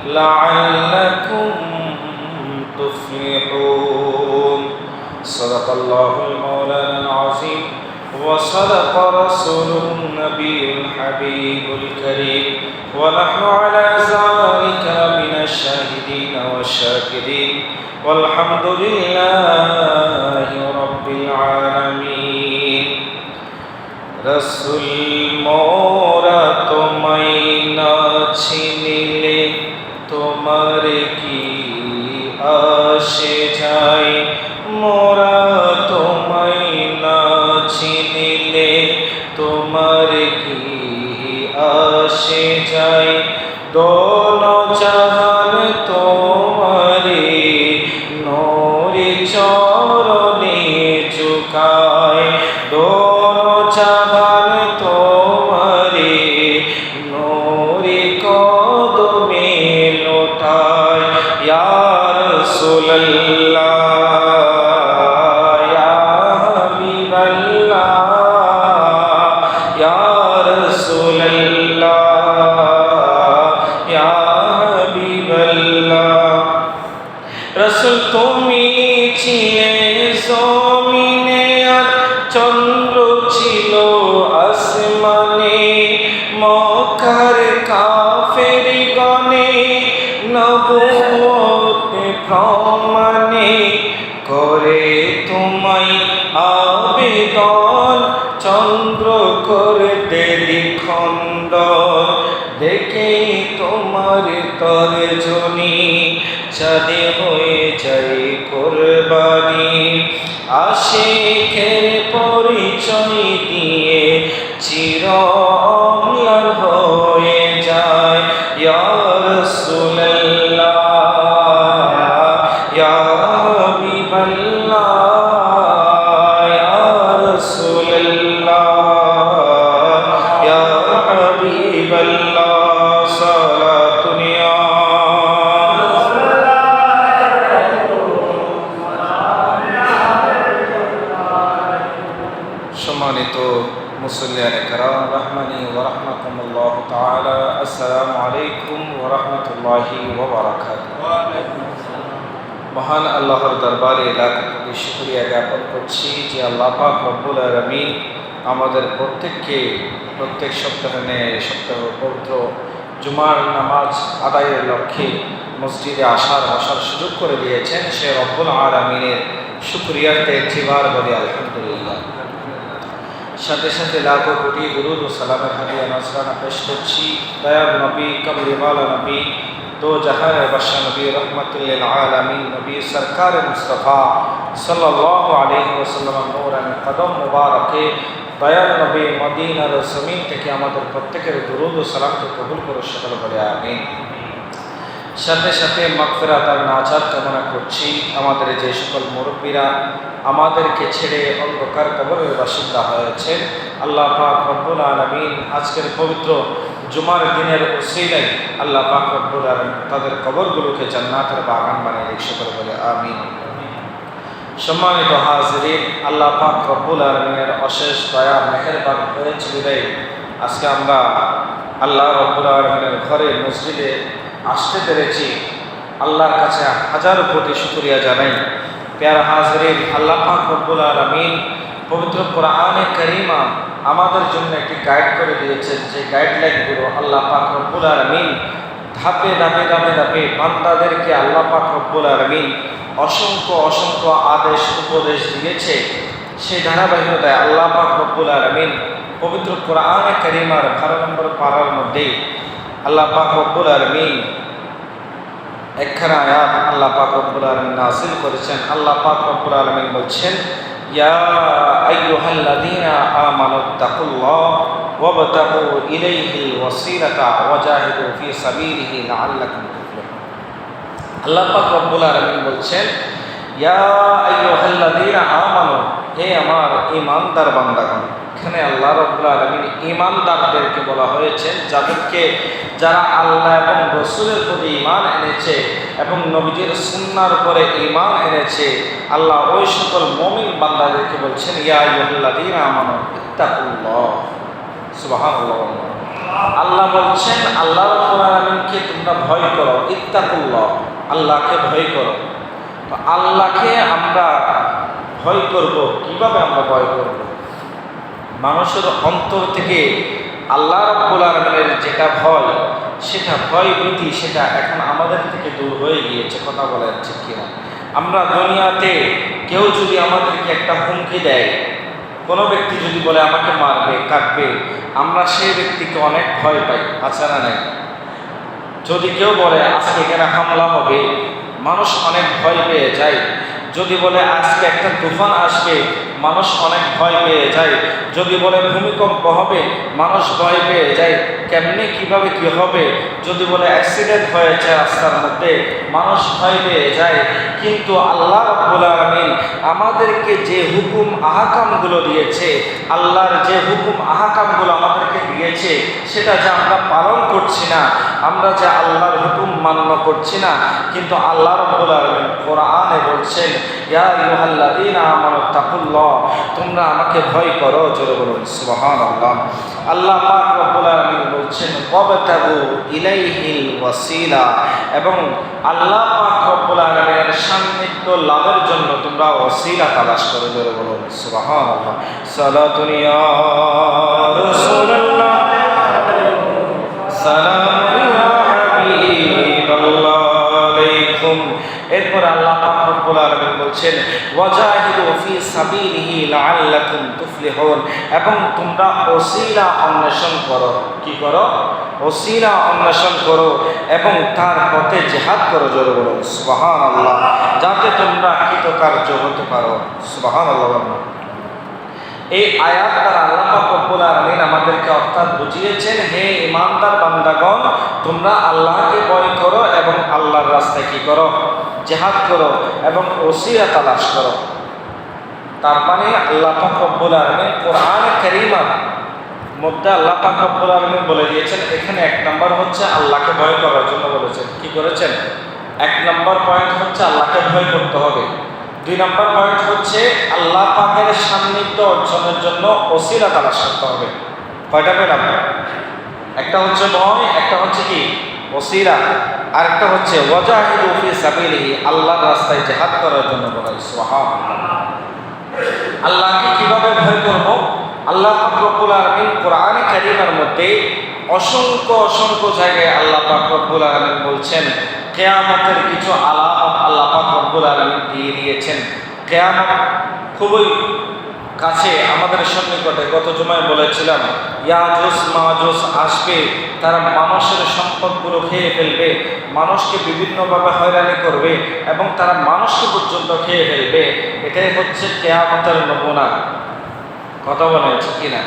لعلكم تفلحون. صدق الله المولانا العظيم وصدق رسوله النبي الحبيب الكريم ونحن على ذلك من الشاهدين والشاكرين والحمد لله رب العالمين. رسول মোরা তোমায় না চিনিলে তোমার কি আসে যায়, মোরা তোমায় না চিনিলে তোমার কি আসে যায়। দোনো জাহান তোমারে নূরে চরণে ঝুকায়, দোনো জাহান তোমারে নূরে কদমে লোটায়। ইয়া রাসূলুল্লাহ ইয়া হাবিবাল্লাহ ইয়া রাসূলুল্লাহ ইয়া হাবিবাল্লাহ। রাসূল তুমি ছিলে জমিনে আর চন্দ্র ছিল আসমানে, মক্কার কাফেরগণে নবুয়ত প্রমাণে করে তোমায় আবেদন, চন্দ্র করতে দ্বিখণ্ডন। দেখে তোমার তর্জনী চাঁদে হয়ে যায় কোরবানি, আশিকের পরিচয় দিয়ে চির অম্লান হয়ে যায়। ইয়া রাসূলুল্লাহ ইয়া হাবিবাল্লাহ ইয়া রাসূলুল্লাহ ইয়া হাবিবাল্লাহ। সালাতুন ইয়া সম্মানিত মুসল্লিয়ানে কেরাম রাহমানি ওয়া রাহমাকুমুল্লাহ তাআলা, আসসালামু আলাইকুম ওয়া রাহমাতুল্লাহি ওয়া বারাকাতুহু। মহান আল্লাহর দরবারে লাখ কোটি শুকরিয়া জ্ঞাপন করছি যে আল্লাহ পাক রব্বুল আলামিন আমাদের প্রত্যেককে প্রত্যেক সপ্তাহে সপ্তাহ পবিত্র জুমার নামাজ আদায়ের লক্ষ্যে মসজিদে বসার সুযোগ করে দিয়েছেন। সে রব্বুল আলামিনের শুকরিয়াতে জিবার বলে আলহামদুলিল্লাহ। সাথে সাথে লাখো কোটি দুরুদ ও সালামের হাদিয়া নজরানা পেশ করছি দয়াল নবী কমলিওয়ালা নবী দো জাহানের বাদশা নবী রহমতুল্লিল আলামিন নবী সরকার মুস্তফা সাল্লাল্লাহু আলাইহি ওয়াসাল্লাম নূরান কদম মুবারকে দয়াল নবী মদিনার জমিন থেকে আমাদের প্রত্যেকের দুরুদ ও সালামকে কবুল করে সকল বলে আমিন। সাথে সাথে মাগফিরাত আর নাজাত কামনা করছি আমাদের যে সকল মুরব্বীরা আমাদেরকে ছেড়ে অন্ধকার কবরের বাসিন্দা হয়েছে, আল্লাহ পাক রব্বুল আলামিন আজকের পবিত্র জুমার দিনের উসিলায় আল্লাহ পাক রব্বুল আলামিন তাদের কবরগুলোকে জান্নাতের বাগান বানিয়ে দিক সকল বলে আমিন। সম্মানিত হাজিরিন, আল্লাহ পাক রব্বুল আলামিনের অশেষ দয়া মেহেরবান হয়েছে বিদায় আজকে আমরা আল্লাহ রব্বুল আলামিনের ঘরে মসজিদে আসতে পেরেছি। আল্লাহর কাছে হাজার কোটি শুকরিয়া জানাই। প্যারা হাজিরিন, আল্লাহ পাক রব্বুল আলামিন পবিত্র কোরআনে কারিমা আমাদের জন্য একটি গাইড করে দিয়েছেন, যে গাইডলাইনগুলো আল্লাহ পাক রব্বুল আলামিন ধাপে ধাপে ধাপে ধাপে বান্দাদেরকে আল্লাহ পাক রব্বুল আলামিন অসংখ্য অসংখ্য আদেশ উপদেশ দিয়েছে। সেই ধারাবাহিকতায় আল্লাহ পাক রব্বুল আলামিন পবিত্র কোরআনে কারিমার 12 নম্বর পারার মধ্যে আল্লাহ পাক রব্বুল আলামিন একখানা আয়াত আল্লাহ পাক রব্বুল আলামিন নাযিল করেছেন। আল্লাহ পাক রব্বুল আলামিন বলছেন, ইয়া আইয়ুহাল্লাযীনা আমানুত্তাকুল্লাহ ওয়াবতাগু ইলাইহিল ওয়াসিলাতা ওয়াজাহিদু ফি সাবিলিহি লাআল্লাকুম তুফলিহুন। আল্লাহ পাক রব্বুল আলামিন বলছেন, ইয়া আইয়ুহাল্লাযীনা আমানু, হে আমার ঈমানদার বান্দাগণ। এখানে আল্লাহ রাব্বুল আলামিন ঈমানদারদেরকে বলা হয়েছে, যারা আল্লাহ এবং রাসূলের প্রতি ঈমান এনেছে এবং নবীজির সুন্নাহর উপরে ঈমান এনেছে। আল্লাহ ওই সকল মুমিন বান্দাদেরকে বলছেন, ইয়া আইয়ুহাল্লাযীনা আমানু ইত্তাকুল্লাহ। সুবহানাল্লাহ। আল্লাহ বলছেন আল্লাহ রাব্বুল আলামিনকে তোমরা ভয় করো, ইত্তাকুল্লাহ, আল্লাহকে ভয় করো। তো আল্লাহকে আমরা ভয় করব, কিভাবে আমরা ভয় করব? মানুষের অন্তর থেকে আল্লাহ রাব্বুল আলামিনের যেটা ভয়, সেটা ভয় ভীতি, সেটা এখন আমাদের থেকে দূর হয়ে গিয়েছে। কথা বলা যাচ্ছে কিনা? আমরা দুনিয়াতে কেউ যদি আমাদেরকে একটা হুমকি দেয়, কোনো ব্যক্তি যদি বলে আমাকে মারবে, কাটবে, আমরা সেই ব্যক্তিকে অনেক ভয় পাই, আছে না নাই? যদি কেউ বলে আজকে এখানে হামলা হবে, মানুষ অনেক ভয় পেয়ে যায়। যদি বলে আজকে একটা তুফান আসবে, মানুষ অনেক ভয় পেয়ে যায়। যদি বলে ভূমিকম্প হবে, মানুষ ভয় পেয়ে যায়, কেমনি কিভাবে কি হবে। যদি বলে অ্যাক্সিডেন্ট হয়েছে রাস্তার মধ্যে, মানুষ ভয় পেয়ে যায়। কিন্তু আল্লাহ রাব্বুল আলামিন আমাদেরকে যে হুকুম আহকামগুলো দিয়েছে, আল্লাহর যে হুকুম আহকামগুলো আমাদেরকে দিয়েছে, সেটা যে আমরা পালন করছি না, আমরা যে আল্লাহর হুকুম মান্য করছি না, কিন্তু আল্লাহ রাব্বুল আলামিন কোরআনে বলছেন ইয়া আইয়ুহাল্লাযীনা আমানুত্তাকুল্লাহ, তোমরা আমাকে ভয় করো। জোরে বলুন সুবহানাল্লাহ। আল্লাহ পাক রব্বুল আলামিন বলছেন ওয়াবতাগু ইলাইহিল ওয়াসিলা, এবং আল্লাহ পাক রব্বুল আলামিনের সান্নিধ্য লাভের জন্য তোমরা ওসিলা তালাশ করো। জোরে বলুন সুবহানাল্লাহ। সালাতুন ইয়া রাসূলুল্লাহ, সালামুন ইয়া হাবিবাল্লাহ আলাইকুম। এরপর আল্লাহ পাক রব্বুল আলামিন বলছেন ওয়াজাহিদু ফি সাবিলিহি লাআল্লাকুম তুফলিহুন, এবং তোমরা ওসিলা অন্বেষণ করো। কি করো? ওসিলা অন্বেষণ করো এবং তার পথে জিহাদ করো। জোরে বলো সুবহানাল্লাহ, যাতে তোমরা কৃতকার্য হতে পারো। সুবহানাল্লাহ। এই আয়াত দ্বারা আল্লাহ পাক রব্বুল আলামিন আমাদেরকে অর্থাৎ বুঝিয়েছেন, হে ঈমানদার বান্দাগণ, তোমরা আল্লাহকে ভয় করো এবং আল্লাহর রাস্তায় কি করো? জিহাদ করো এবং ওসিলা তালাশ করো। তার মানে আল্লাহ পাক রব্বুল আলামিন কোরআন কারীমের মধ্যে আল্লাহ পাক রব্বুল আলামিন বলে দিয়েছেন, এখানে এক নম্বর হচ্ছে আল্লাহকে ভয় করার জন্য বলেছেন। কি করেছেন? এক নম্বর পয়েন্ট হচ্ছে আল্লাহকে ভয় করতে হবে। দুই নম্বর পয়েন্ট হচ্ছে আল্লাহ পাকের সান্নিধ্য অর্জনের জন্য ওসিলা তালাশ করতে হবে। কয়টা পেলাম? একটা হচ্ছে ভয়, একটা হচ্ছে কি? ওসিলা, আর একটা হচ্ছে ওয়াজাহিদু ফি সাবিলিহি, আল্লাহর রাস্তায় জিহাদ করার জন্য বলা হয়েছে। সুবহানাল্লাহ। আল্লাহকে কিভাবে ভয় করব? আল্লাহ পাক রব্বুল আলামিন কোরআনে কারীমের মধ্যে অসংখ্য অসংখ্য জায়গায় আল্লাহ পাক রব্বুল আলামিন বলছেন, কিয়ামতের কিছু আলামত আল্লাহ পাক রব্বুল আলামিন দিয়ে দিয়েছেন। কিয়ামত খুবই কাছে, আমাদের সন্নিকটে। গত জুমায় বলেছিলাম ইয়াজুজ মাজুজ আসবে, তারা মানুষের সম্পদগুলো খেয়ে ফেলবে, মানুষকে বিভিন্নভাবে হয়রানি করবে এবং তারা মানুষকে পর্যন্ত খেয়ে ফেলবে। এটাই হচ্ছে কিয়ামতের নমুনা। কথা বলা হচ্ছে কিনা?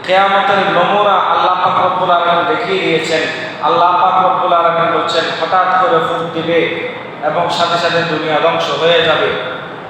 কিয়ামতের নমুনা আল্লাহ পাক রব্বুল আলামিন দেখিয়ে দিয়েছেন। আল্লাহ পাক রব্বুল আলামিন বলছেন হঠাৎ করে ফুঁক দিবে এবং সাথে সাথে দুনিয়া ধ্বংস হয়ে যাবে।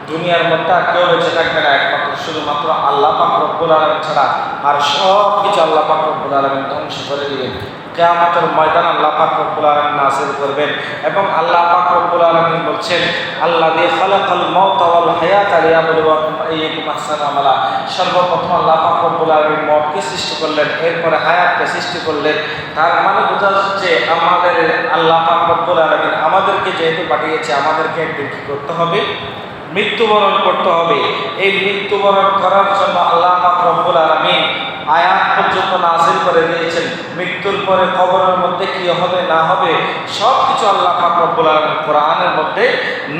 দুনিয়ার মধ্যে আর কেউ বেঁচে থাকবে না, একমাত্র শুধুমাত্র আল্লাহ পাক রব্বুল আলামিন ছাড়া। আর সব কিছু আল্লাহ পাক রব্বুল আলামিন ধ্বংস করে দিবেন। কিয়ামতের ময়দান আল্লাহ পাক রব্বুল আলামিন নাযিল করবেন এবং আল্লাহ পাক রব্বুল আলামিন বলছেন আল্লাযী খালাকাল মাউতা ওয়াল হায়াতা লিয়াবলুয়াকুম আইয়ুকুম আহসানু আমালা। সর্বপ্রথম আল্লাহ পাক রব্বুল আলামিন মওতকে সৃষ্টি করলেন, এরপরে হায়াতকে সৃষ্টি করলেন। তার মানে বোঝা যাচ্ছে আমাদের আল্লাহ পাক রব্বুল আলামিন আমাদেরকে যেহেতু পাঠিয়েছে, আমাদেরকে একদিন কি করতে হবে? মৃত্যুবরণ করতে হবে। এই মৃত্যুবরণ করার জন্য আল্লাহ পাক রব্বুল আলামিন আয়াত পর্যন্ত নাযিল করে দিয়েছেন। মৃত্যুর পরে কবরের মধ্যে কি হবে না হবে সব কিছু আল্লাহ পাক রব্বুল আলামিন কোরআনের মধ্যে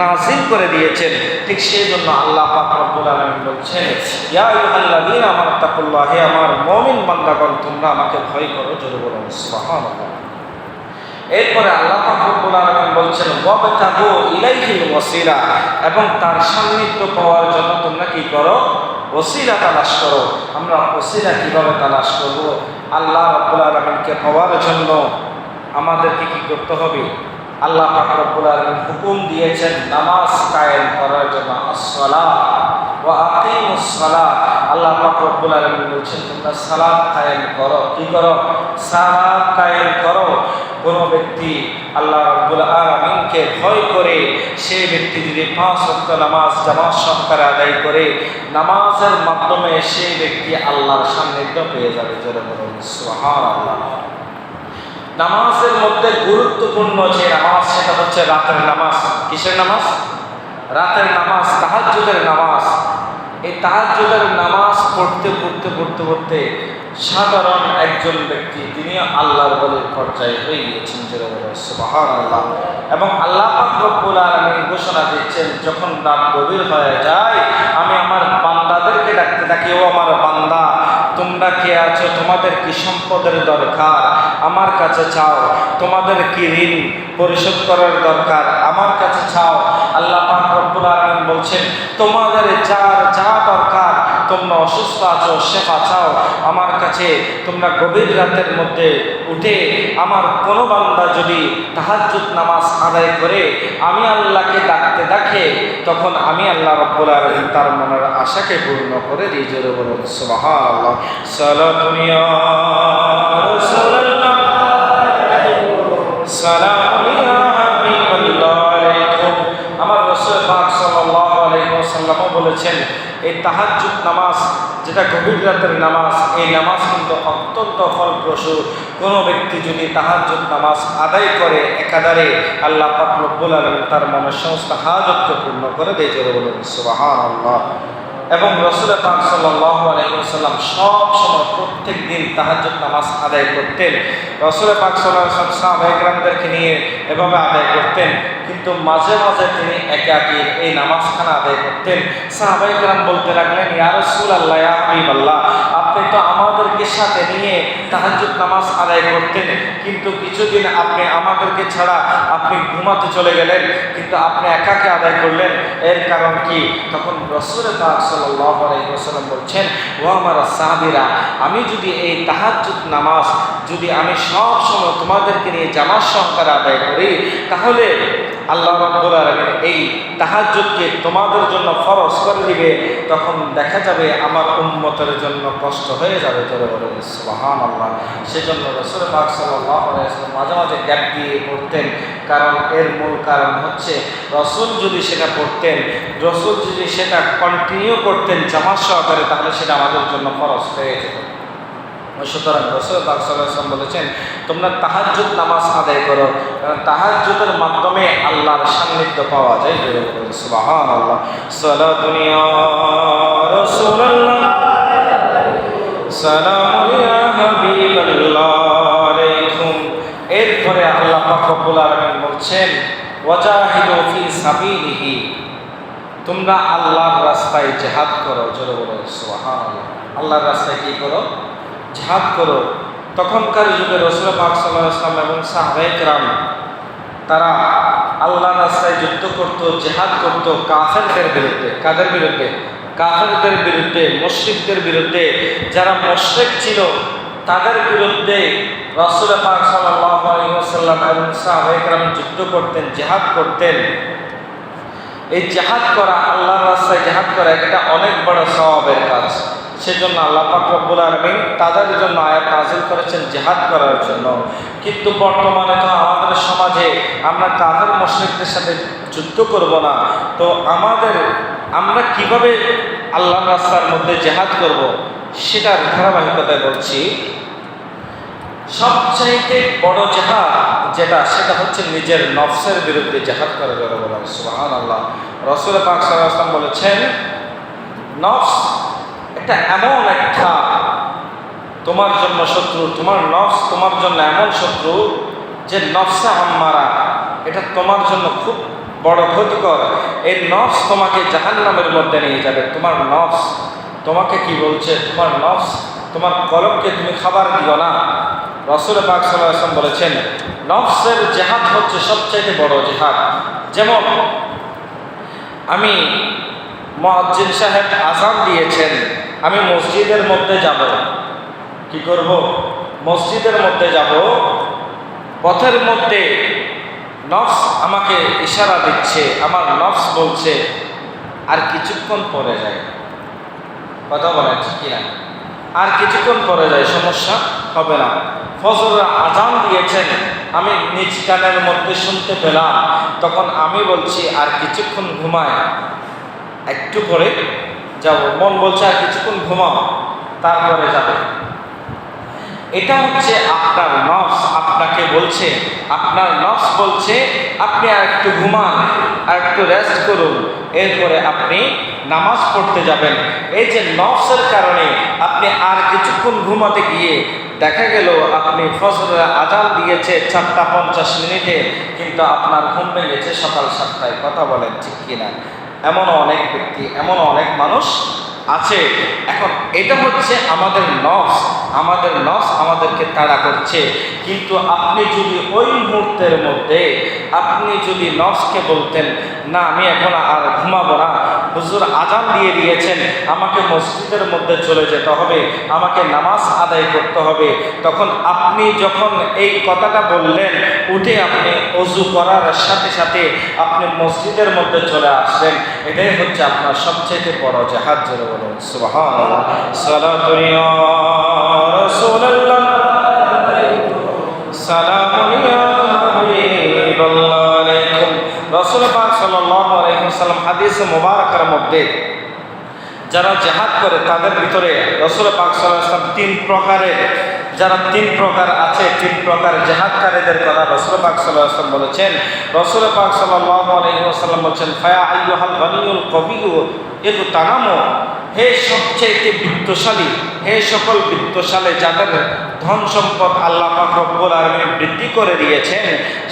নাযিল করে দিয়েছেন। ঠিক সেই জন্য আল্লাহ পাক রব্বুল আলামিন বলছেন ইয়া আইয়ুহাল্লাযীনা আমানুত্তাকুল্লাহ, হে আমার মুমিন বান্দাগণ, তোমরা আমাকে ভয় করো। জোরে বলুন সুবহানাল্লাহ। এরপরে আল্লাহ পাক রব্বুল আলামিন বলছেন ওয়াবতাগু ইলাইহিল ওয়াসিলা, এবং তার সান্নিধ্য পাওয়ার জন্য তোমরা কি করো? ওসিলা তালাশ করো। আমরা ওসিলা কিভাবে তালাশ করব? আল্লাহ রাব্বুল আলামিনকে পাওয়ার জন্য আমাদেরকে কি করতে হবে? আল্লাহ পাক রব্বুল আলামিন হুকুম দিয়েছেন নামাজ কায়েম করার জন্য। আসসালাত ওয়া আকিমুস সালাত, আল্লাহ পাক রব্বুল আলামিন বলছেন তোমরা সালাত কায়েম করো। কি করো? সালাত কায়েম করো। কোনো ব্যক্তি আল্লাহ রাব্বুল আলামিনকে ভয় করে সেই ব্যক্তি যদি 5 ওয়াক্ত নামাজ জামাত সহকারে আদায় করে, নামাজের মাধ্যমে সেই ব্যক্তি আল্লাহর সান্নিধ্য পেয়ে যাবে। জোরে বলুন সুবহানাল্লাহ। নামাজের মধ্যে গুরুত্বপূর্ণ যে নামাজ সেটা হচ্ছে রাতের নামাজ। কিসের নামাজ? রাতের নামাজ, তাহাজ্জুদের নামাজ। এই তাহাজ্জুদের নামাজ পড়তে পড়তে পড়তে পড়তে সাধারণ একজন ব্যক্তি তিনি আল্লাহর বলির পর্যায়ে হয়ে গিয়েছেন, সুবহানাল্লাহ। এবং আল্লাহ পাক রব্বুল আলামিন ঘোষণা দিচ্ছেন, যখন রাত গভীর হয়ে যায় আমি আমার বান্দাদেরকে ডাকতে থাকি, ও আমার বান্দা তোমরা কে আছো, তোমাদের কি সম্পদের দরকার আমার কাছে চাও, তোমাদের কি ঋণ পরিশোধ করার দরকার আমার কাছে চাও। আল্লাহ পাক রব্বুল আলামিন বলছেন, তোমাদের যার যা দরকার, তোমরা অসুস্থ আছো শেফা চাও আমার কাছে, তোমরা গভীর রাতের মধ্যে উঠে আমার কোনো বান্দা যদি তাহাজ্জুদ নামাজ আদায় করে আমি আল্লাহকে ডাকতে ডাকে, তখন আমি আল্লাহ রাব্বুল আলামিন তার মনের আশাকে পূর্ণ করে দিই। জোরে বলুন সুবহানাল্লাহ। সালাতুন ইয়া রাসূলুল্লাহ, সালামুন ইয়া হাবিবাল্লাহ আলাইকুম। আমার রাসূল পাক সাল্লাল্লাহু আলাইহি ওয়াসাল্লাম বলেছেন, এই তাহাজ্জুদ নামাজ যেটা গভীর রাতের নামাজ, এই নামাজ কিন্তু অত্যন্ত ফলপ্রসূ। কোনো ব্যক্তি যদি তাহাজ্জুদ নামাজ আদায় করে একাধারে, আল্লাহ পাক রব্বুল আলামিন তার মনের সমস্ত হাজতকে পূর্ণ করে দেয়। জোরে বলুন সুবহানাল্লাহ। এবং রাসূল পাক সাল্লাল্লাহু আলাইহি ওয়াসাল্লাম সব সময় প্রত্যেক দিন তাহাজ্জুদ নামাজ আদায় করতেন। রাসূল পাক সাল্লাল্লাহু আলাইহি ওয়াসাল্লাম সাহাবায়ে কেরামদেরকে নিয়ে এভাবে আদায় করতেন, কিন্তু মাঝে মাঝে তিনি একাকী এই নামাজখানা আদায় করতেন। সাহাবায়ে কেরাম বলতে লাগলেন, ইয়া রাসূলুল্লাহ, ইয়া হাবিবাল্লাহ, আপনি তো আমাদেরকে সাথে নিয়ে তাহাজ্জুদ নামাজ আদায় করতেন, কিন্তু কিছুদিন আপনি আমাদেরকে ছাড়া আপনি ঘুমাতে চলে গেলেন, কিন্তু আপনি একাকে আদায় করলেন, এর কারণ কি? তখন রাসূল পাক সাল্লাল্লাহু আলাইহি ওয়াসাল্লাম বলছেন, ও আমার সাহাবীরা, আমি যদি এই তাহাজ্জুদ নামাজ যদি আমি সব সময় তোমাদেরকে নিয়ে জামাত সহকারে আদায় করি, তাহলে আল্লাহ রাব্বুল আলামিন এই তাহাজ্জুদকে তোমাদের জন্য ফরজ করে দিবে, তখন দেখা যাবে আমার উম্মতের জন্য কষ্ট হয়ে যাবে। জোরে বলুন সুবহানাল্লাহ। সেজন্য রাসূল পাক সাল্লাল্লাহু আলাইহি ওয়াসাল্লাম মাঝে মাঝে গ্যাপ দিয়ে পড়তেন, কারণ এর মূল কারণ হচ্ছে রাসূল যদি সেটা পড়তেন, রাসূল যদি সেটা কন্টিনিউ করতেন জামাত সহকারে, তাহলে সেটা আমাদের জন্য ফরজ হয়ে যেত। সুতরাং রাসূল পাক সাল্লাল্লাহু আলাইহি ওয়াসাল্লাম বলেছেন, তোমরা তাহাজ্জুদ নামাজ আদায় করো, কারণ তাহাজ্জুদের মাধ্যমে আল্লাহর সান্নিধ্য পাওয়া যায়। সুবহানাল্লাহ। সালাতুন ইয়া রাসূলুল্লাহ, সালামুন ইয়া হাবিবাল্লাহ আলাইকুম। এরপরে আল্লাহ পাক রব্বুল আলামিন বলছেন, ওয়াজাহিদু ফি সাবিলিহি, তোমরা আল্লাহর রাস্তায় জিহাদ করো। জোরে বলো সুবহানাল্লাহ। আল্লাহর রাস্তায় কি করো? জিহাদ করো। তখনকার যুগে রাসূল পাক সাল্লাল্লাহু আলাইহি ওয়াসাল্লাম এবং সাহাবায়ে কেরাম তারা আল্লাহর রাস্তায় যুদ্ধ করত, জিহাদ করত কাফেরদের বিরুদ্ধে। কাদের বিরুদ্ধে? কাফেরদের বিরুদ্ধে, মুশরিকদের বিরুদ্ধে। যারা মুশরিক ছিল তাদের বিরুদ্ধে রাসূল পাক সাল্লাল্লাহু আলাইহি ওয়াসাল্লাম এবং সাহাবায়ে কেরাম যুদ্ধ করতেন, জিহাদ করতেন। এই জিহাদ করা, আল্লাহর রাস্তায় জিহাদ করা, এটা অনেক বড় সওয়াবের কাজ। সেজন্য আল্লাহ পাক রব্বুল আলামিন তাদের জন্য আয়াত নাযিল করেছেন জিহাদ করার জন্য। কিন্তু বর্তমানে তো আমাদের সমাজে আমরা কাফের মুশরিকদের সাথে যুদ্ধ করব না, তো আমরা কিভাবে আল্লাহর রাস্তার মধ্যে জিহাদ করব সেটার ধারাবাহিকতায় বলছি। সবচাইতে বড় জিহাদ যেটা, সেটা হচ্ছে নিজের নফসের বিরুদ্ধে জিহাদ করা। যারা বলেন সুবহানাল্লাহ। রাসূল পাক সাল্লাল্লাহু আলাইহি ওয়াসাল্লাম বলেছেন, নফস এটা এমন একটা তোমার জন্য শত্রু, তোমার নফস তোমার জন্য এমন শত্রু যে নফসে আম্মারা, এটা তোমার জন্য খুব বড় ক্ষতিকর। এই নফস তোমাকে জাহান্নামের মধ্যে নিয়ে যাবে। তোমার নফস তোমাকে কি বলছে? তোমার নফস তোমার কলবকে তুমি খাবার দিও না। রাসূল পাক সাল্লাল্লাহু আলাইহি ওয়াসাল্লাম বলেছেন, নফসের জিহাদ হচ্ছে সবচাইতে বড় জিহাদ। যেমন আমি মুয়াজ্জিন সাহেব আযান দিয়েছেন, আমি মসজিদের মধ্যে যাব, কি করব? মসজিদের মধ্যে যাব, পথের মধ্যে নফস আমাকে ইশারা দিচ্ছে, আমার নফস বলছে আর কিছুক্ষণ পরে যায়। কথা বলেন ঠিক কিনা? আর কিছুক্ষণ পরে যায়, সমস্যা হবে না। ফজরের আযান দিয়েছেন, আমি নিজ কানের মধ্যে শুনতে পেলাম, তখন আমি বলছি আর কিছুক্ষণ ঘুমায়, একটু পরে যাব। মন বলছে আর কিছুক্ষণ ঘুমাও, তারপরে যাবে। এটা হচ্ছে আপনার নফস আপনাকে বলছে, আপনার নফস বলছে আপনি আর একটু ঘুমান, আর একটু রেস্ট করুন, এরপরে আপনি নামাজ পড়তে যাবেন। এই যে নফসের কারণে আপনি আর কিছুক্ষণ ঘুমাতে গিয়ে দেখা গেল আপনি ফজরের আজান দিয়েছে 4:50 কিন্তু আপনার ঘুম ভেঙেছে সকাল 7টায়। কথা বলেন ঠিক কিনা? এমন অনেক ব্যক্তি, এমন অনেক মানুষ আছে। এখন এটা হচ্ছে আমাদের নফস, আমাদের নফস আমাদেরকে তাড়া করছে। কিন্তু আপনি যদি ওই মুহূর্তের মধ্যে আপনি যদি নফসকে বলতেন, না আমি এখন আর ঘুমাবো না, হুজুর আজান দিয়ে দিয়েছেন, আমাকে মসজিদের মধ্যে চলে যেতে হবে, আমাকে নামাজ আদায় করতে হবে, তখন আপনি যখন এই কথাটা বললেন, উঠে আপনি ওযু করার সাথে সাথে আপনি মসজিদের মধ্যে চলে আসলেন, এটাই হচ্ছে আপনার সবচেয়ে বড় জিহাদ। জোরে বলুন সুবহানাল্লাহ। সালাতু ইয়া রাসূলুল্লাহ, সালামু ইয়া হাবিবাল্লাহ আলাইকুম। রাসূল পাক সাল্লাল্লাহু আলাইহি ওয়াসাল্লাম হাদিসে মুবারাকার মধ্যে যারা জিহাদ করে তাদের ভিতরে রাসূল পাক সাল্লাল্লাহু আলাইহি ওয়াসাল্লাম 3 প্রকারের, যারা 3 প্রকার আছে, 3 প্রকার জিহাদকারীদের কথা রাসূল পাক সাল্লাল্লাহু আলাইহি ওয়াসাল্লাম বলেছেন। রাসূল পাক সাল্লাল্লাহু আলাইহি ওয়াসাল্লাম বলেছেন, ফায়া আইয়ুহাল গনিয়ুল কবিয়্যু ইগতানামু, হে সবচেয়ে বিত্তশালী, হে সকল বিত্তশালী যাদের ধন সম্পদ আল্লাহ পাক রব্বুল আলামিন বৃদ্ধি করে দিয়েছেন,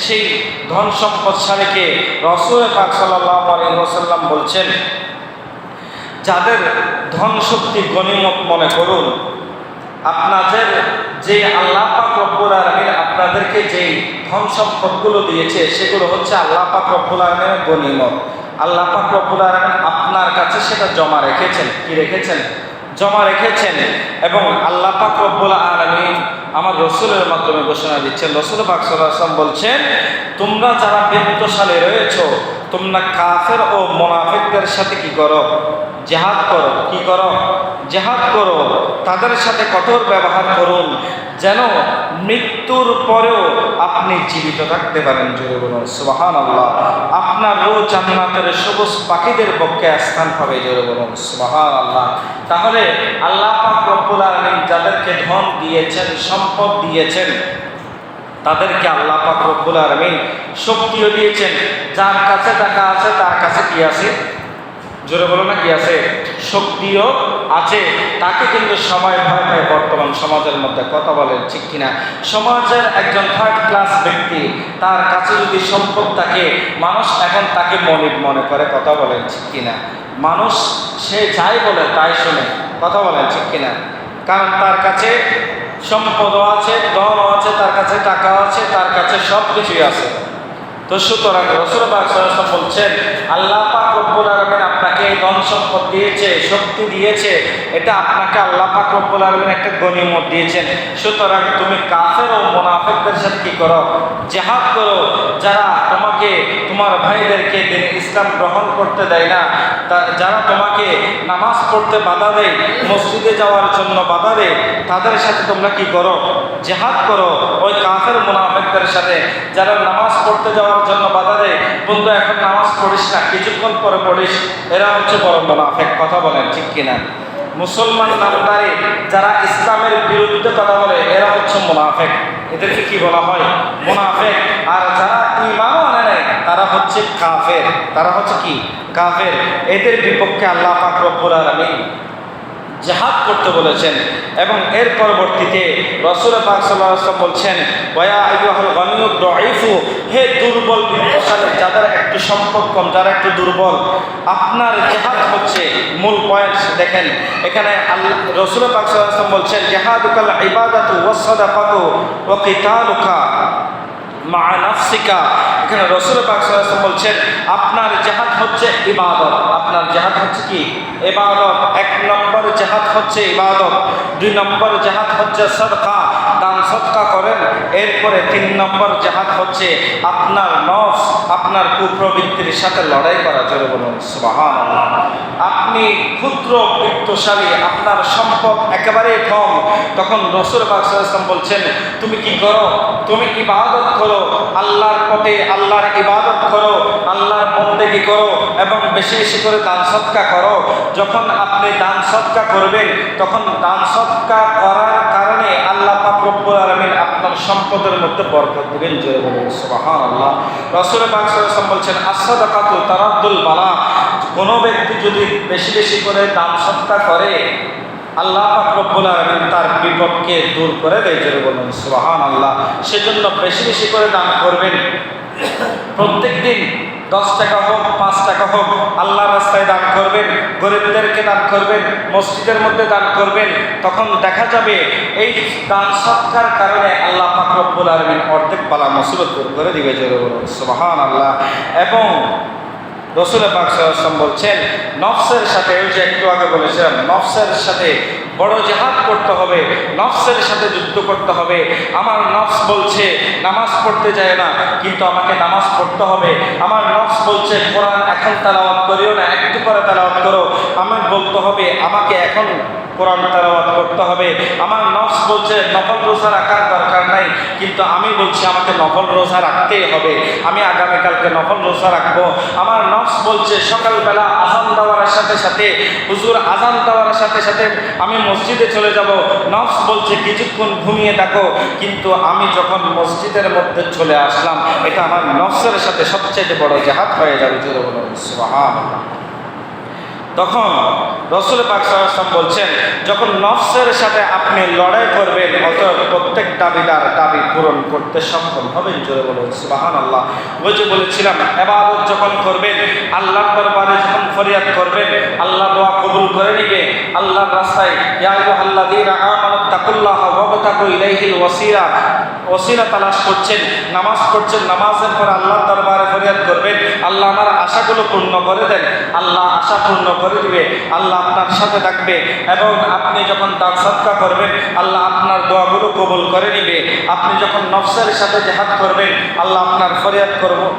সেই ধন সম্পদশালীকে রাসূল পাক সাল্লাল্লাহু আলাইহি ওয়াসাল্লাম বলছেন, যাদের ধন শক্তি গনিমত মনে করুন, আপনাদের যে আল্লাহ পাক রব্বুল আলামিন আপনাদেরকে যেই ধন সম্পদগুলো দিয়েছে সেগুলো হচ্ছে আল্লাহ পাক রব্বুল আলামিনের গনিমত। আল্লাহ পাক রব্বুল আলামিন আপনার কাছে সেটা জমা রেখেছেন। কি রেখেছেন? জমা রেখেছেন। এবং আল্লাহ পাক রব্বুল আলামিন আমার রাসূলের মাধ্যমে ঘোষণা দিচ্ছেন। রাসূল পাক সাল্লাল্লাহু আলাইহি ওয়াসাল্লাম বলছেন, তোমরা যারা বিত্তশালী রয়েছো, তোমরা কাফের ও মুনাফিকদের সাথে কি করো? জিহাদ করো। কি করো? জিহাদ করো। তাদের সাথে কঠোর ব্যবহার করুন, যেন মৃত্যুর পরেও আপনি জীবিত থাকতে পারেন। জোরে বলুন সুবহানাল্লাহ। আপনার রূহ জান্নাতের সবুজ পাখিদের পক্ষে স্থান পাবে। জোরে বলুন সুবহানাল্লাহ। তাহলে আল্লাহ পাক রব্বুল আলামিন যাদেরকে ধন দিয়েছেন, সম্পদ দিয়েছেন, তাদেরকে আল্লাহ পাক রব্বুল আলামিন শক্তিও দিয়েছেন। যার কাছে টাকা আছে তার কাছে কি আছে? জোরে বলো না, কি আছে? শক্তিও আছে। তাকে কিন্তু সবাই ভয় পায় বর্তমান সমাজের মধ্যে। কথা বলেন ঠিক কিনা? সমাজের একজন 3rd ক্লাস ব্যক্তি, তার কাছে যদি সম্পদ থাকে, মানুষ এখন তাকে মনিব মনে করে। কথা বলেন ঠিক কিনা? মানুষ সে যাই বলে তাই শুনে। কথা বলেন ঠিক কিনা? কারণ তার কাছে সম্পদও আছে, ধনও আছে, তার কাছে টাকাও আছে, তার কাছে সব কিছুই আছে। তো সুতরাং রাসূল পাক সাল্লাল্লাহু আলাইহি ওয়াসাল্লাম বলছেন, আল্লাহ পাক রব্বুল আলামিন আপনাকে এই ধন সম্পদ দিয়েছে, শক্তি দিয়েছে, এটা আপনাকে আল্লাহ পাক রব্বুল আলামিন একটা গনিমত দিয়েছেন। সুতরাং তুমি কাফের ও মুনাফিকদের সাথে কি করো? জিহাদ করো। যারা তোমাকে, তোমার ভাইদেরকে দিন ইসলাম গ্রহণ করতে দেয় না, যারা তোমাকে নামাজ পড়তে বাধা দেয়, মসজিদে যাওয়ার জন্য বাধা দেয়, তাদের সাথে তোমরা কি করো? জিহাদ করো। ওই কাফের মুনাফিকদের সাথে যারা নামাজ পড়তে যাওয়ার জন্য বাধা দেয়, বন্ধু এখন নামাজ পড়িস না, কিছুক্ষণ পরে পড়িস, এরা হচ্ছে বড় মুনাফিক। কথা বলেন ঠিক কিনা? মুসলমান নামধারী যারা ইসলামের বিরুদ্ধে কথা বলে, এরা হচ্ছে মুনাফিক। এদেরকে কি বলা হয়? মুনাফিক। আর যারা ঈমানও আনে নাই, তারা হচ্ছে কাফের। তারা হচ্ছে কি? কাফের। এদের বিপক্ষে আল্লাহ পাক রব্বুল আলামিন জিহাদ করতে বলেছেন। এবং এর পরবর্তীতে রাসূল পাক সাল্লাল্লাহু আলাইহি ওয়াসাল্লাম বলছেন, ওয়া আইয়ুহাল গনিয়্যু দাঈফু, হে দুর্বল বিত্তশালী, যাদের একটু সম্পদ কম, যারা একটু দুর্বল, আপনার জিহাদ হচ্ছে মূল পয়েন্ট। দেখেন এখানে আল্লাহ রাসূল পাক সাল্লাল্লাহু আলাইহি ওয়াসাল্লাম বলছেন, জিহাদুকাল ইবাদাতু ওয়াস সাদাকাতু ওয়া কিতালুকা মা নাফসিকা। এখানে রাসূল পাক সাল্লাল্লাহু আলাইহি ওয়াসাল্লাম বলছেন, আপনার জিহাদ হচ্ছে ইবাদত। আপনার জিহাদ হচ্ছে কি? ইবাদত। 1 নম্বর জিহাদ হচ্ছে ইবাদত, 2 নম্বর জিহাদ হচ্ছে সাদকা, দান সদকা করেন। এরপরে 3 নম্বর জিহাদ হচ্ছে আপনার নফস, আপনার কুপ্রবৃত্তির সাথে লড়াই করা। জোরে বলুন সুবহানাল্লাহ। আপনি ক্ষুদ্র বিত্তশালী, আপনার সম্পদ একেবারেই কম, তখন রাসূল পাক সাল্লাল্লাহু আলাইহি ওয়াসাল্লাম বলছেন, তুমি কি করো? তুমি ইবাদত করো, আল্লাহর পথে আল্লাহর ইবাদত করো, আল্লাহর বন্দেগী করো এবং বেশি বেশি করে দান সদকা করো। যখন আপনি দান সদকা করবেন, তখন দান সদকা করার কারণে আল্লাহ পাক রব্বুল আলামিন আপনার সম্পদের মধ্যে বরকত দিবেন। জোরে বলুন সুবহানাল্লাহ। রাসূল পাক সাল্লাল্লাহু আলাইহি ওয়াসাল্লাম বলছেন, as-সাদাকাতু তারাদ্দুল বালা। কোনো ব্যক্তি যদি বেশি বেশি করে দান সদকা করে, আল্লাহ পাক রব্বুল আলামিন তার বিপদকে দূর করে দেয়। জোরে বলুন সুবহানাল্লাহ। সেজন্য বেশি বেশি করে দান করবেন। প্রত্যেক দিন 10 টাকা হোক, 5 টাকা হোক, আল্লাহর রাস্তায় দান করবেন, গরিবদেরকে দান করবেন, মসজিদের মধ্যে দান করবেন। তখন দেখা যাবে এই দান সৎকার কারণে আল্লাহ পাক রব্বুল আলামিন অর্ধেক বালা মুসিবত দূর করে দিবে। জোরে বলুন সুবহানাল্লাহ। এবং রাসূল পাক সাল্লাল্লাহু আলাইহি ওয়াসাল্লাম বলছেন, নফসের সাথে, ওই যে একটু আগে বলেছিলাম, নফসের সাথে বড় জিহাদ করতে হবে, নফসের সাথে যুদ্ধ করতে হবে। আমার নফস বলছে নামাজ পড়তে যায় না, কিন্তু আমাকে নামাজ পড়তে হবে। আমার নফস বলছে কোরআন এখন তেলাওয়াত করিও না, একটু পরে তেলাওয়াত করো। আমি বলতে হবে আমাকে এখন কোরআন তেলাওয়াত করতে হবে। আমার নফস বলছে নফল রোজা রাখার দরকার নাই, কিন্তু আমি বলছি আমাকে নফল রোজা রাখতেই হবে। আমি আগামীকালকে নফল রোজা রাখবো। আমার নফস বলছে সকালবেলা আজান দেওয়ার সাথে সাথে, হুজুর আজান দেওয়ার সাথে সাথে আমি মসজিদে চলে যাব। নফস বলছে কিছুক্ষণ ঘুমিয়ে থাকো, কিন্তু আমি যখন মসজিদের মধ্যে চলে আসলাম, এটা আমার নফসের সাথে সবচেয়ে বড় জিহাদ হয়ে যাবে। জোরে বলুন সুবহানাল্লাহ। তখন রাসূল পাক সাল্লাল্লাহু আলাইহি ওয়াসাল্লাম বলছেন, যখন নফসের সাথে আপনি লড়াই করবেন, অতএব প্রত্যেক দাবিদার দাবি পূরণ করতে সক্ষম হবেন। জোরে বলুন সুবহানাল্লাহ। ওই যে বলেছিলাম, ইবাদত যখন করবেন, আল্লাহর দরবারে যখন ফরিয়াদ করবেন, আল্লাহ দোয়া কবুল করে নেবে। আল্লাহর রাস্তায় ইয়া আইয়ুহাল্লাযীনা আমানু তাকুল্লাহা ওয়াবতাগু ইলাইহিল ওয়াসিলা, ওসিলা তালাশ করছেন, নামাজ পড়ছেন, নামাজের পর আল্লাহর দরবারে ফরিয়াদ করবেন, আল্লাহ আমার আশাগুলো পূর্ণ করে দেন। আল্লাহ আশা পূর্ণ করে দিবে, আল্লাহ আপনার সাথে থাকবে। এবং আপনি যখন দান সদকা করবেন, আল্লাহ আপনার দোয়াগুলো কবুল করে নিবে। আপনি যখন নফসের সাথে জিহাদ করবেন, আল্লাহ আপনার ফরিয়াদ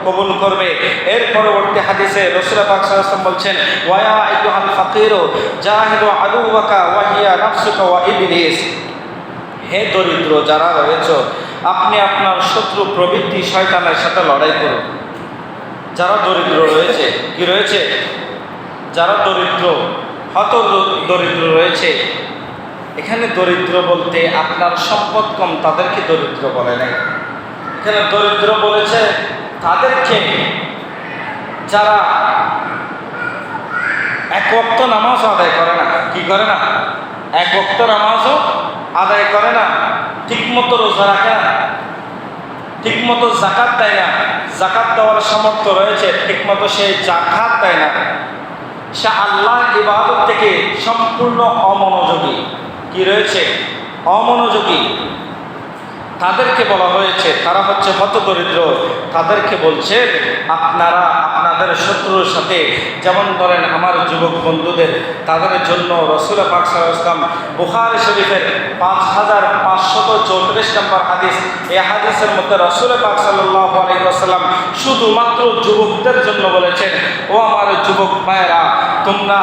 কবুল করবে। এর পরবর্তী হাদিসে রাসূল পাক সাল্লাল্লাহু আলাইহি ওয়াসাল্লাম বলছেন, ওয়া ইয়া আইয়ুহাল ফাকিরু জাহিদু আদুওয়াকা ওয়া হিয়া নাফসুকা ওয়া ইবলিস। হে দরিদ্র যারা রয়েছে, আপনি আপনার শত্রু প্রবৃত্তি শয়তানের সাথে লড়াই করুন। যারা দরিদ্র রয়েছে, কি রয়েছে? যারা দরিদ্র, হত দরিদ্র রয়েছে, এখানে দরিদ্র বলতে আপনার সম্পদ কম তাদেরকে দরিদ্র বলে নাই। এখানে দরিদ্র বলেছে তাদেরকে যারা এক ওয়াক্ত নামাজও আদায় করে না। কি করে না? এক ওয়াক্ত নামাজও আদায় করে না, ঠিকমতো রোজা রাখে না, ঠিকমতো যাকাত দেয় না। যাকাত দেওয়ার সামর্থ্য রয়েছে, ঠিকমতো সে যাকাত দেয় না। সে আল্লাহর ইবাদত থেকে সম্পূর্ণ অমনোযোগী। কি রয়েছে? অমনোযোগী। তাদেরকে বলা হয়েছে তারা হচ্ছে হতদরিদ্র। তাদেরকে বলছেন আপনারা আপনাদের শত্রুর সাথে, যেমন ধরেন আমার যুবক বন্ধুদের, তাদের জন্য রাসূল পাক সাল্লাল্লাহু আলাইহি ওয়াসাল্লাম বুখারী শরীফের 5534 নম্বর হাদিস, এই হাদিসের মধ্যে রাসূল পাক সাল্লাল্লাহু আলাইহি ওয়াসাল্লাম শুধুমাত্র যুবকদের জন্য বলেছেন, ও আমার যুবক ভাইয়েরা, তোমরা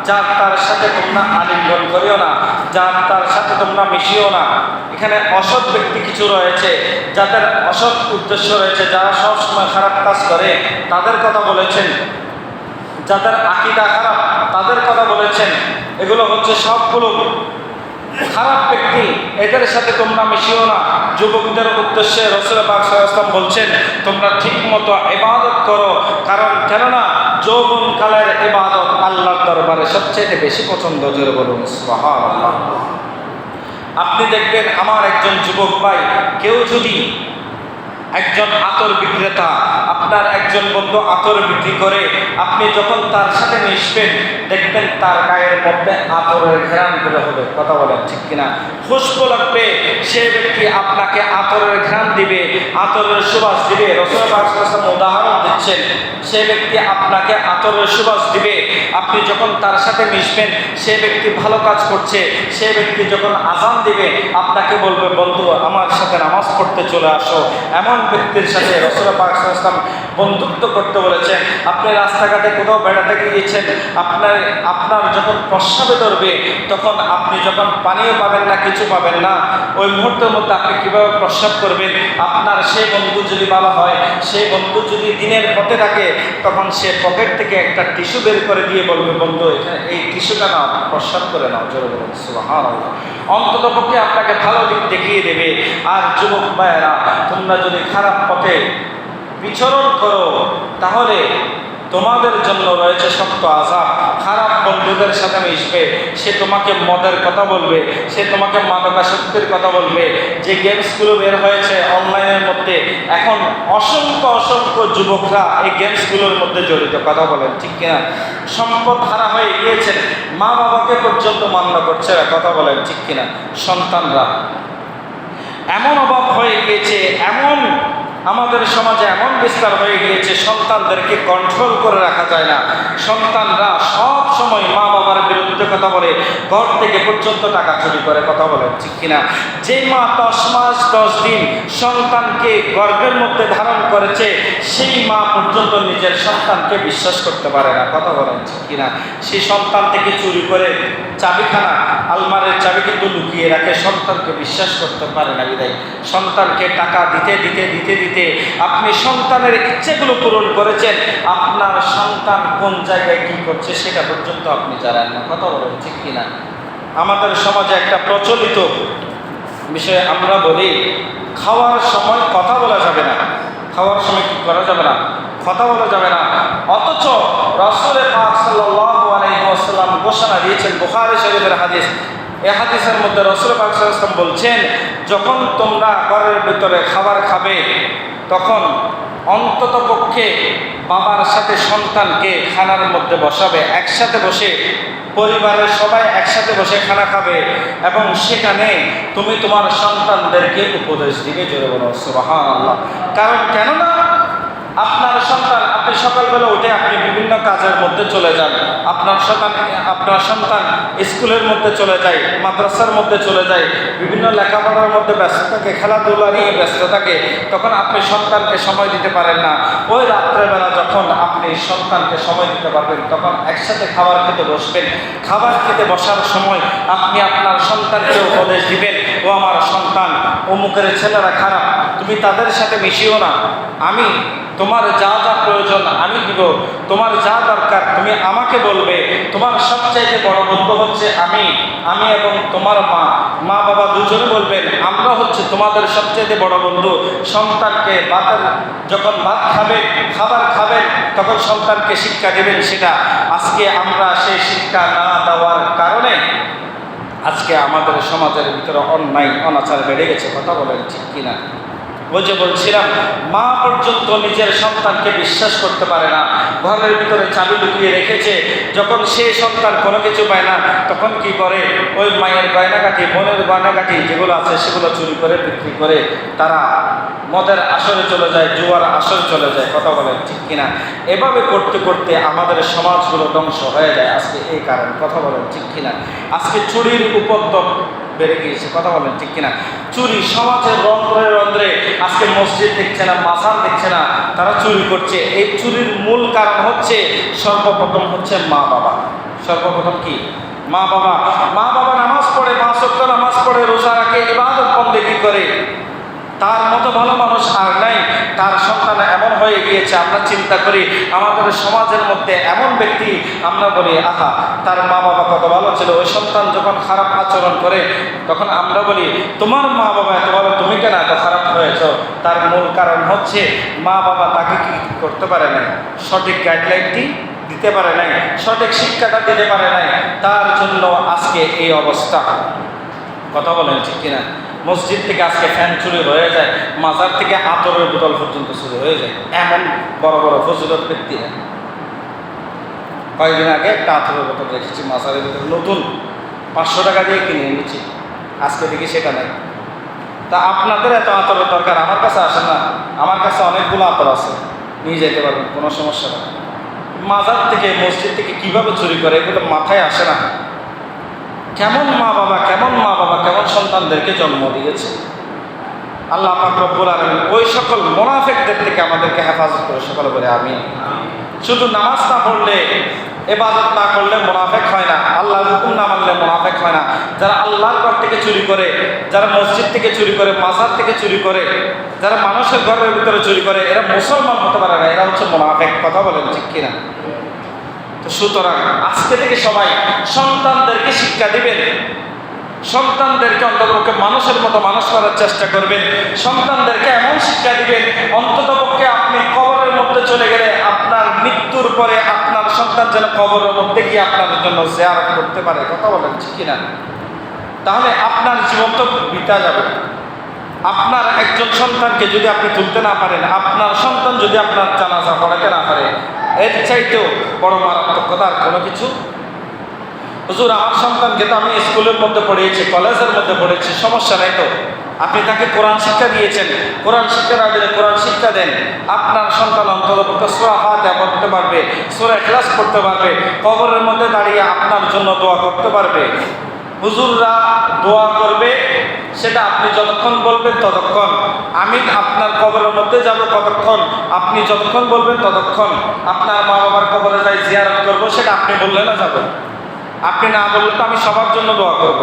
যার তার সাথে তোমরা আলিঙ্গন করিও না, যার তার সাথে তোমরা মিশিও না। এখানে অসৎ ব্যক্তি কিছু রয়েছে, যাদের অসৎ উদ্দেশ্য রয়েছে, যারা সবসময় খারাপ কাজ করে, তাদের কথা বলেছেন। যাদের আকীদা খারাপ, তাদের কথা বলেছেন। এগুলো হচ্ছে সবগুলো খারাপ ব্যক্তি, এদের সাথে তোমরা মিশিও না। যুবকদের উদ্দেশ্যে রাসূল পাক সাল্লাল্লাহু আলাইহি ওয়াসাল্লাম বলছেন, তোমরা ঠিকমতো ইবাদত করো, কারণ কেননা যৌবনকালের ইবাদত আল্লাহর দরবারে সবচেয়ে বেশি পছন্দ। জোরে বলুন সুবহানাল্লাহ। আপনি দেখবেন আমার একজন যুবক ভাই, কেউ যদি একজন আতর বিক্রেতা, আপনার একজন বন্ধু আতর বিক্রি করে, আপনি যখন তার সাথে মিশবেন, দেখবেন তার গায়ের মধ্যে আতরের ঘ্রাণ বের হবে। কথা বলেন ঠিক কিনা? খুশবু লাগবে, সে ব্যক্তি আপনাকে আতরের ঘ্রাণ দিবে, আতরের সুবাস দিবে। রাসূল পাক সাল্লাল্লাহু আলাইহি ওয়াসাল্লাম উদাহরণ দিচ্ছেন, সে ব্যক্তি আপনাকে আতরের সুবাস দিবে। আপনি যখন তার সাথে মিশবেন, সে ব্যক্তি ভালো কাজ করছে, সে ব্যক্তি যখন আযান দিবে, আপনাকে বলবে, বন্ধু আমার সাথে নামাজ পড়তে চলে আসো। এমন ব্যক্তির সাথে রাসূল পাক সাল্লাল্লাহু আলাইহি ওয়াসাল্লাম বন্ধুত্ব করতে বলেছেন। আপনি রাস্তাঘাটে কোথাও বেড়াতে গিয়েছেন, আপনার যখন প্রস্রাবে ধরবে, তখন আপনি যখন পানিও পাবেন না, কিছু পাবেন না, ওই মুহূর্তের মধ্যে আপনি কীভাবে প্রস্রাব করবেন? আপনার সেই বন্ধু যদি ভালো হয়, সেই বন্ধু যদি দিনের পথে থাকে, তখন সে পকেট থেকে একটা টিস্যু বের করে দিয়ে বলবে, বন্ধু এখানে এই টিস্যুটা নাও, প্রস্রাব করে নাও। জোরে বলুন সুবহানাল্লাহ। অন্তত পক্ষে আপনাকে ভালো দিক দেখিয়ে দেবে। আর যুবক ভাইয়েরা, তোমরা যদি খারাপ পথে বিচরণ করো, তাহলে তোমাদের জন্য রয়েছে শক্ত আযাব। খারাপ বন্ধুদের সাথে মিশবে, সে তোমাকে মদের কথা বলবে, সে তোমাকে মাদকাসক্তির কথা বলবে। যে গেমসগুলো বের হয়েছে অনলাইনের মধ্যে, এখন অসংখ্য যুবকরা এই গেমসগুলোর মধ্যে জড়িত। কথা বলেন ঠিক কিনা? সম্পদ হারা হয়ে গিয়েছে, মা বাবাকে পর্যন্ত মান্য করছে না। কথা বলেন ঠিক কিনা? সন্তানরা এমন অভাব হয়ে গিয়েছে, এমন আমাদের সমাজে এমন বিস্তার হয়ে গিয়েছে, সন্তানদেরকে কন্ট্রোল করে রাখা যায় না। সন্তানরা সব সময় মা বাবার বিরুদ্ধে কথা বলে, ঘর থেকে পর্যন্ত টাকা চুরি করে। কথা বলে ঠিক কিনা? যে মা 10 মাস 10 দিন সন্তানকে গর্ভের মধ্যে ধারণ করেছে, সেই মা পর্যন্ত নিজের সন্তানকে বিশ্বাস করতে পারে না। কথা বলেন ঠিক কিনা? সেই সন্তান থেকে চুরি করে চাবিখানা, আলমারের চাবি কিন্তু লুকিয়ে রাখে, সন্তানকে বিশ্বাস করতে পারে না। বিদায় সন্তানকে টাকা দিতে দিতে দিতে দিতে আপনি সন্তানের ইচ্ছেগুলো পূরণ করেছেন, আপনার সন্তান কোন জায়গায় কি করছে সেটা পর্যন্ত আপনি জানেন না। কথা বলেন ঠিক কিনা? আমাদের সমাজে একটা প্রচলিত বিষয়ে আমরা বলি, খাওয়ার সময় কথা বলা যাবে না। খাওয়ার সময় কি করা যাবে না? কথা বলা যাবে না। অথচ রাসূল পাক সাল্লাল্লাহু আলাইহি ওয়াসাল্লাম ঘোষণা দিয়েছেন, বুখারী শরীফের হাদিস। এই হাদিসের মধ্যে রাসূল পাক সাল্লাল্লাহু আলাইহি ওয়াসাল্লাম বলছেন, যখন তোমরা ঘরের ভিতরে খাবার খাবে, তখন অন্তত পক্ষে বাবার সাথে সন্তানকে খানার মধ্যে বসাবে, একসাথে বসে পরিবারের সবাই একসাথে বসে খানা খাবে, এবং সেখানে তুমি তোমার সন্তানদেরকে উপদেশ দিবে। জোরে বলো সুবহানাল্লাহ। কারণ কেননা আপনার সন্তান, আপনি সকালবেলা উঠে আপনি বিভিন্ন কাজের মধ্যে চলে যান, আপনার সন্তান স্কুলের মধ্যে চলে যায়, মাদ্রাসার মধ্যে চলে যায়, বিভিন্ন লেখাপড়ার মধ্যে ব্যস্ত থাকে, খেলাধুলা নিয়ে ব্যস্ত থাকে, তখন আপনি সন্তানকে সময় দিতে পারেন না। ওই রাত্রেবেলা যখন আপনি সন্তানকে সময় দিতে পারবেন, তখন একসাথে খাবার খেতে বসবেন। খাবার খেতে বসার সময় আপনি আপনার সন্তানকে উপদেশ দিবেন, ও আমার সন্তান, অমুকের ছেলেরা খারাপ, তুমি তাদের সাথে মিশিও না, আমি তোমার যা যা প্রয়োজন আমি দিব, তোমার যা দরকার তুমি আমাকে বলবে। তোমার সবচাইতে বড় বন্ধু হচ্ছে আমি এবং তোমার মা বাবা দুজনে বলবেন আমরা হচ্ছে তোমাদের সবচাইতে বড় বন্ধু। সন্তানকে যখন খাবার খাবেন, তখন সন্তানকে শিক্ষা দেবেন সেটা। আজকে আমরা সেই শিক্ষা না দেওয়ার কারণে আজকে আমাদের সমাজের ভিতরে অন্যায় অনাচার বেড়ে গেছে। কথা বলেন ঠিক কিনা? ওই যে বলছিলাম, মা পর্যন্ত নিজের সন্তানকে বিশ্বাস করতে পারে না, ঘরের ভিতরে চাবি লুকিয়ে রেখেছে। যখন সেই সন্তান কোনো কিছু পায় না, তখন কি করে? ওই মায়ের গয়নাগাটি, বোনের গয়নাগাটি যেগুলো আছে সেগুলো চুরি করে বিক্রি করে তারা মদের আসরে চলে যায়, জুয়ার আসরে চলে যায়। কথা বলেন ঠিক কিনা? এভাবে করতে করতে আমাদের সমাজগুলো ধ্বংস হয়ে যায় আজকে এই কারণ। কথা বলেন ঠিক কিনা? আজকে চুরির উপদ্রব বেড়ে গিয়েছে। কথা বলেন ঠিক কিনা? চুরি সমাজের রন্ধ্রে রন্ধ্রে, আজকে মসজিদ দেখছে না, মাজার দেখছে না, তারা চুরি করছে। এই চুরির মূল কারণ হচ্ছে, সর্বপ্রথম হচ্ছে মা বাবা। সর্বপ্রথম কি? মা বাবা। মা বাবা নামাজ পড়ে, 5 ওয়াক্ত নামাজ পড়ে, রোজা রাখে, ইবাদত বন্দেগী করে, তার মতো ভালো মানুষ আর নাই। তার সন্তান এমন হয়ে গিয়েছে, আমরা চিন্তা করি আমাদের সমাজের মধ্যে এমন ব্যক্তি, আমরা বলি আহা তার মা বাবা কত ভালো ছিল। ওই সন্তান যখন খারাপ আচরণ করে, তখন আমরা বলি তোমার মা বাবা এত ভালো, তুমি কেন এত খারাপ হয়েছ? তার মূল কারণ হচ্ছে মা বাবা তাকে কি করতে পারে না, সঠিক গাইডলাইনটি দিতে পারে নাই, সঠিক শিক্ষাটা দিতে পারে নাই। তার জন্য আজকে এই অবস্থা। কথা বলেন ঠিক কিনা? মসজিদ থেকে আজকে ফ্যান চুরি হয়ে যায়, মাজার থেকে আতরের বোতল পর্যন্ত চুরি হয়ে যায়। এমন বড় বড় ফজিলত ব্যক্তিরা। কয়েকদিন আগে একটা আতরের বোতল রেখেছি মাজারের ভিতরে, নতুন 500 টাকা দিয়ে কিনে এনেছি, আজকে দেখি সেটা নাই। তা আপনাদের এত আতরের দরকার, আমার কাছে আসে না, আমার কাছে অনেকগুলো আতর আছে, নিয়ে যেতে পারবেন, কোনো সমস্যা নেই। মাজার থেকে মসজিদ থেকে কিভাবে চুরি করে, এগুলো মাথায় আসে না। কেমন মা বাবা কেমন সন্তানদেরকে জন্ম দিয়েছে। আল্লাহ পাক রব্বুল আলামিন ওই সকল মুনাফিকদের থেকে আমাদেরকে হেফাজত করে, সকলে বলে আমিন। শুধু নামাজ না পড়লে, ইবাদত না করলে মুনাফিক হয় না, আল্লাহর হুকুম না মানলে মুনাফিক হয় না। যারা আল্লাহর ঘর থেকে চুরি করে, যারা মসজিদ থেকে চুরি করে, মাজার থেকে চুরি করে, যারা মানুষের ঘরের ভিতরে চুরি করে, এরা মুসলমান হতে পারে না, এরা হচ্ছে মুনাফিক। কথা বলেন ঠিক কিনা? তো সুতরাং আজকে থেকে সবাই সন্তানদেরকে শিক্ষা দিবেন, সন্তানদেরকে অন্ততপক্ষে মানুষের মতো মানুষ করার চেষ্টা করবেন। সন্তানদেরকে এমন শিক্ষা দিবেন, অন্ততপক্ষে আপনি কবরের মধ্যে চলে গেলে আপনার মৃত্যুর পরে আপনার সন্তান যেন কবরের মধ্যে গিয়ে আপনার জন্য জিয়ারত করতে পারে। কথা বলেন ঠিক কিনা? তাহলে আপনার জীবন তো বৃথা যাবে। আপনার একজন সন্তানকে যদি আপনি তুলতে না পারেন, আপনার সন্তান যদি আপনার জানাজা পড়াতে না পারে, এর চাইতেও বড় মারাত্মক কথা আর কোনো কিছু। হুজুর, আমার সন্তানকে তো আমি স্কুলের মধ্যে পড়িয়েছি, কলেজের মধ্যে পড়েছি, সমস্যা নাই তো। আপনি তাকে কোরআন শিক্ষা দিয়েছেন, কোরআন শিক্ষা না দিলে কোরআন শিক্ষা দেন। আপনার সন্তান অন্ততপক্ষে সূরা ফাতিহা পড়তে পারবে, সূরা ইখলাস পড়তে পারবে, কবরের মধ্যে দাঁড়িয়ে আপনার জন্য দোয়া করতে পারবে। হুজুররা দোয়া করবে, সেটা আপনি যতক্ষণ বলবেন ততক্ষণ। আমি আপনার কবরের মধ্যে যাব কতক্ষণ, আপনি যতক্ষণ বলবেন ততক্ষণ। আপনার মা বাবার কবরে যাই জিয়ারত করবো, সেটা আপনি বললে না যাব। আপনি না বললে তো আমি সবার জন্য দোয়া করব।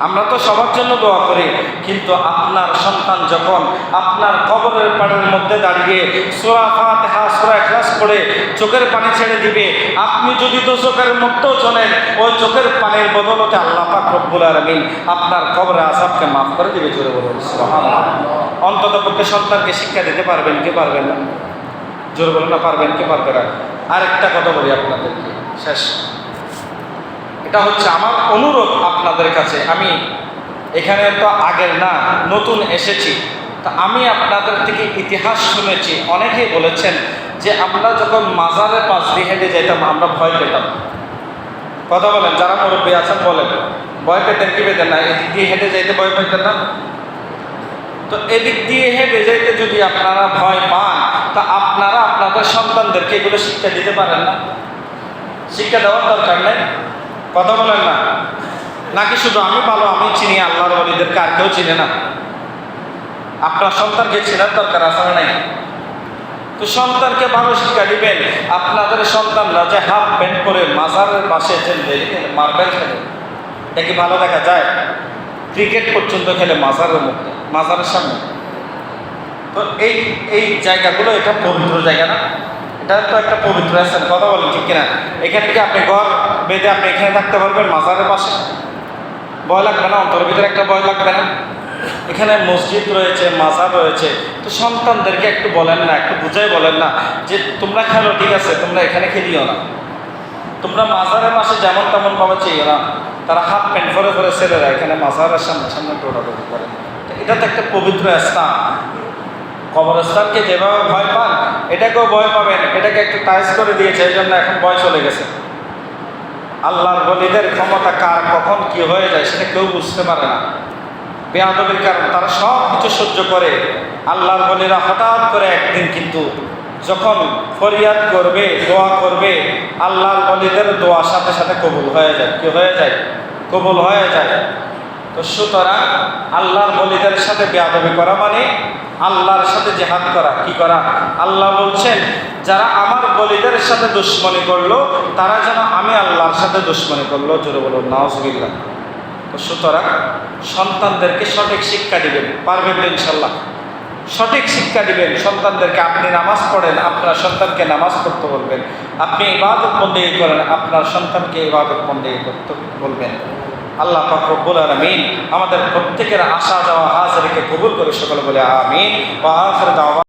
আমরা তো সবার জন্য দোয়া করি, কিন্তু আপনার সন্তান যখন আপনার কবরের পাড়ের মধ্যে দাঁড়িয়ে সূরা ফাতিহা, সূরা ইখলাস পড়ে চোখের পানি ছেড়ে দিবে, আপনি যদি দোজখের মধ্যেও চলেন, ওই চোখের পানির বদলতে আল্লাহ পাক রব্বুল আলামিন আপনার কবরের আযাবকে মাফ করে দিবে। জোরে বলুন সুবহানাল্লাহ। অন্ততপক্ষে সন্তানকে শিক্ষা দিতে পারবেন কি পারবেন না? জোরে বলুন না, পারবেন কি পারবেন না? আরেকটা কথা বলি আপনাদেরকে, শেষ। এটা হচ্ছে আমার অনুরোধ আপনাদের কাছে। আমি এখানে তো আগের না, নতুন এসেছি, তা আমি আপনাদের থেকে ইতিহাস শুনেছি। অনেকেই বলেছেন যে আমরা যখন মাজারের পাশ দিয়ে হেঁটে যেতাম আমরা ভয় পেতাম। কথা বলেন, যারা মুরব্বী আছেন বলেন, ভয় পেতেন কি পেতেন না? এদিক দিয়ে হেঁটে যাইতে ভয় পেতেন না? তো এদিক দিয়ে হেঁটে যাইতে যদি আপনারা ভয় পান, তা আপনারা আপনাদের সন্তানদেরকে এগুলো শিক্ষা দিতে পারেন না? শিক্ষা দেওয়ার দরকার নেই? কথা বলেন না? নাকি শুধু আমি ভালো, আমি চিনি, আল্লাহর ওলিদেরকে আর কেউ চিনে না? আপনার সন্তানকে চেনার দরকার আছে না নাই? তো সন্তানকে ভালো শিক্ষা দিবেন। আপনাদের সন্তানরা যে হাফ প্যান্ট পরে মাজারের পাশে মার্বেল খেলে, এটা কি ভালো দেখা যায়? ক্রিকেট পর্যন্ত খেলে মাজারের মধ্যে, মাজারের সামনে। তো এই জায়গাগুলো, এটা পবিত্র জায়গা না? এটা তো একটা পবিত্র স্থান। কথা বলেন ঠিক কিনা? এখানে কি আপনি ঘর বেঁধে আপনি এখানে থাকতে পারবেন মাজারের পাশে? ভয় লাগবে না? অন্তরের ভিতরে একটা ভয় লাগবে না? এখানে মসজিদ রয়েছে, মাজার রয়েছে, তো সন্তানদেরকে একটু বলেন না, একটু বুঝাই বলেন না যে তোমরা খেলো, ঠিক আছে, তোমরা এখানে খেলিও না, তোমরা মাজারের পাশে যেমন তেমন ভাবে চেয়েও না। তারা হাফ প্যান্ট পরে পরে ছেলেরা এখানে মাজারের সামনে সামনে দৌড়াদৌড়ি করে। এটা তো একটা পবিত্র স্থান। কবরস্থানকে যেভাবে ভয় পান, এটাকেও ভয় পাবেন। এটাকে একটু টাইজ করে দিয়েছে, এই জন্য এখন ভয় চলে গেছে। আল্লাহর ওলিদের ক্ষমতা কার কখন কি হয়ে যায় সেটা কেউ বুঝতে পারে না। বেয়াদবির কারণ তারা সব কিছু সহ্য করে। আল্লাহর ওলিরা হঠাৎ করে একদিন কিন্তু যখন ফরিয়াদ করবে, দোয়া করবে, আল্লাহর ওলিদের দোয়া সাথে সাথে কবুল হয়ে যায়। কি হয়ে যায়? কবুল হয়ে যায়। তো সুতরাং আল্লাহর ওলিদের সাথে বেয়াদবি করা মানে আল্লাহর সাথে জিহাদ করা। কি করা? আল্লাহ বলছেন, যারা আমার ওলিদের সাথে দুশমনি করলো তারা যেন আমি আল্লাহর সাথে দুশমনি করলো। জোরে বলুন নাউজুবিল্লাহ। তো সুতরাং সন্তানদেরকে সঠিক শিক্ষা দিবেন, পারবেন ইনশাল্লাহ। সঠিক শিক্ষা দিবেন সন্তানদেরকে। আপনি নামাজ পড়েন, আপনার সন্তানকে নামাজ পড়তে বলবেন। আপনি ইবাদত বন্দেগী করেন, আপনার সন্তানকে ইবাদত বন্দেগী করতে বলবেন। আল্লাহ পাক রব্বুল আলামিন আমাদের প্রত্যেকের আশা যাওয়া হাজারিকে কবুল করে সকলে বলে আমিন। ওয়া আখির দাওয়া।